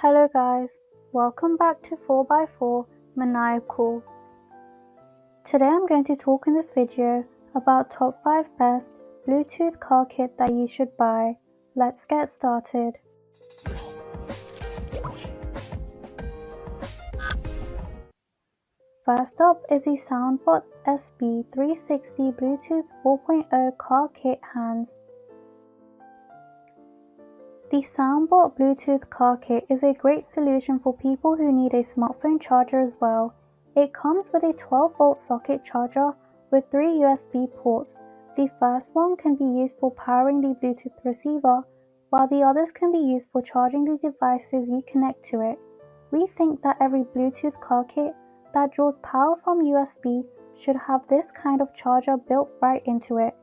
Hello guys, welcome back to 4x4 Maniacal. Today I'm going to talk in this video about top 5 best Bluetooth car kit that you should buy. Let's get started. First up is the SoundBot SB360 Bluetooth 4.0 car kit hands. The SoundBot Bluetooth car kit is a great solution for people who need a smartphone charger as well. It comes with a 12-volt socket charger with 3 USB ports. The first one can be used for powering the Bluetooth receiver, while the others can be used for charging the devices you connect to it. We think that every Bluetooth car kit that draws power from USB should have this kind of charger built right into it.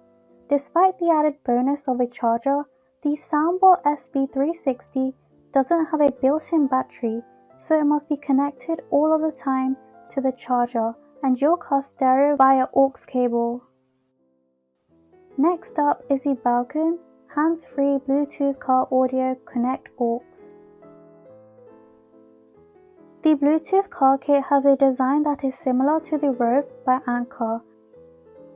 Despite the added bonus of a charger, the SoundBot SB360 doesn't have a built-in battery, so it must be connected all of the time to the charger and your car stereo via aux cable. Next up is the Besign hands-free Bluetooth car audio connect aux. The Bluetooth car kit has a design that is similar to the ROAV by Anker,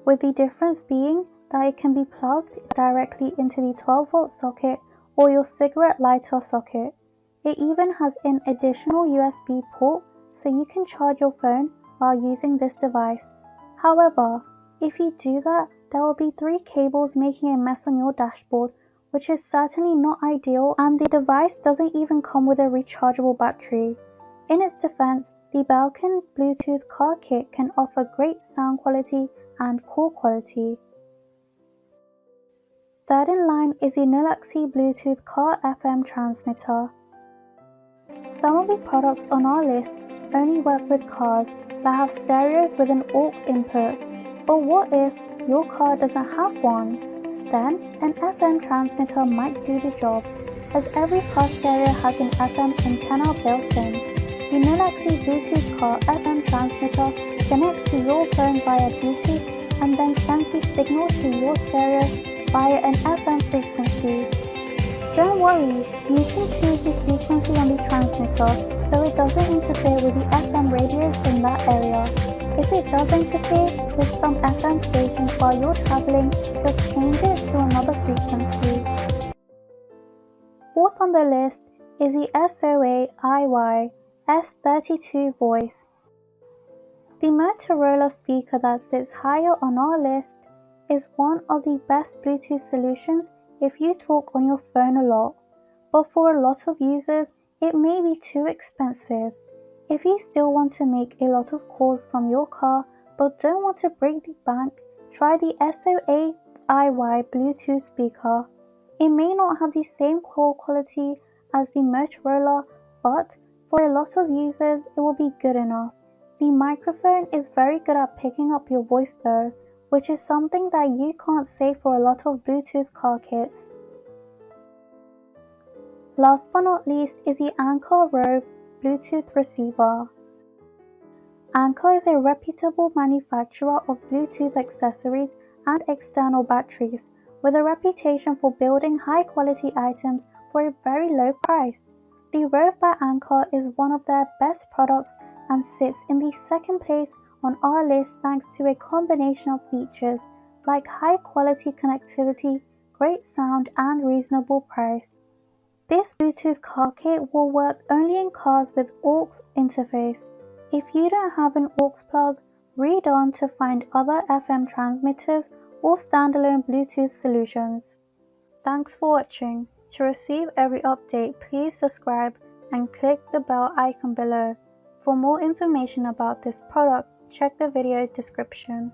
with the difference being that it can be plugged directly into the 12-volt socket or your cigarette lighter socket. It even has an additional USB port so you can charge your phone while using this device. However, if you do that, there will be 3 cables making a mess on your dashboard, which is certainly not ideal, and the device doesn't even come with a rechargeable battery. In its defense, the Besign Bluetooth car kit can offer great sound quality and call quality. Third in line is the Nulaxy Bluetooth car FM transmitter. Some of the products on our list only work with cars that have stereos with an aux input, but what if your car doesn't have one? Then an FM transmitter might do the job, as every car stereo has an FM antenna built in. The Nulaxy Bluetooth car FM transmitter connects to your phone via Bluetooth and then sends the signal to your stereo via an FM frequency. Don't worry, you can choose the frequency on the transmitter so it doesn't interfere with the FM radios in that area. If it does interfere with some FM stations while you're traveling, just change it to another frequency. Fourth on the list is the SOAIY S32 voice. The Motorola speaker that sits higher on our list is one of the best Bluetooth solutions if you talk on your phone a lot, but for a lot of users it may be too expensive. If you still want to make a lot of calls from your car but don't want to break the bank, try the SOAIY Bluetooth speaker. It may not have the same call quality as the Motorola, but for a lot of users it will be good enough. The microphone is very good at picking up your voice though, which is something that you can't say for a lot of Bluetooth car kits. Last but not least is the Anker ROAV Bluetooth receiver. Anker is a reputable manufacturer of Bluetooth accessories and external batteries, with a reputation for building high-quality items for a very low price. The ROAV by Anker is one of their best products and sits in the second place on our list thanks to a combination of features like high-quality connectivity, great sound and reasonable price. This Bluetooth car kit will work only in cars with aux interface. If you don't have an aux plug, read on to find other FM transmitters or standalone Bluetooth solutions. Thanks for watching. To receive every update, please subscribe and click the bell icon below. For more information about this product, check the video description.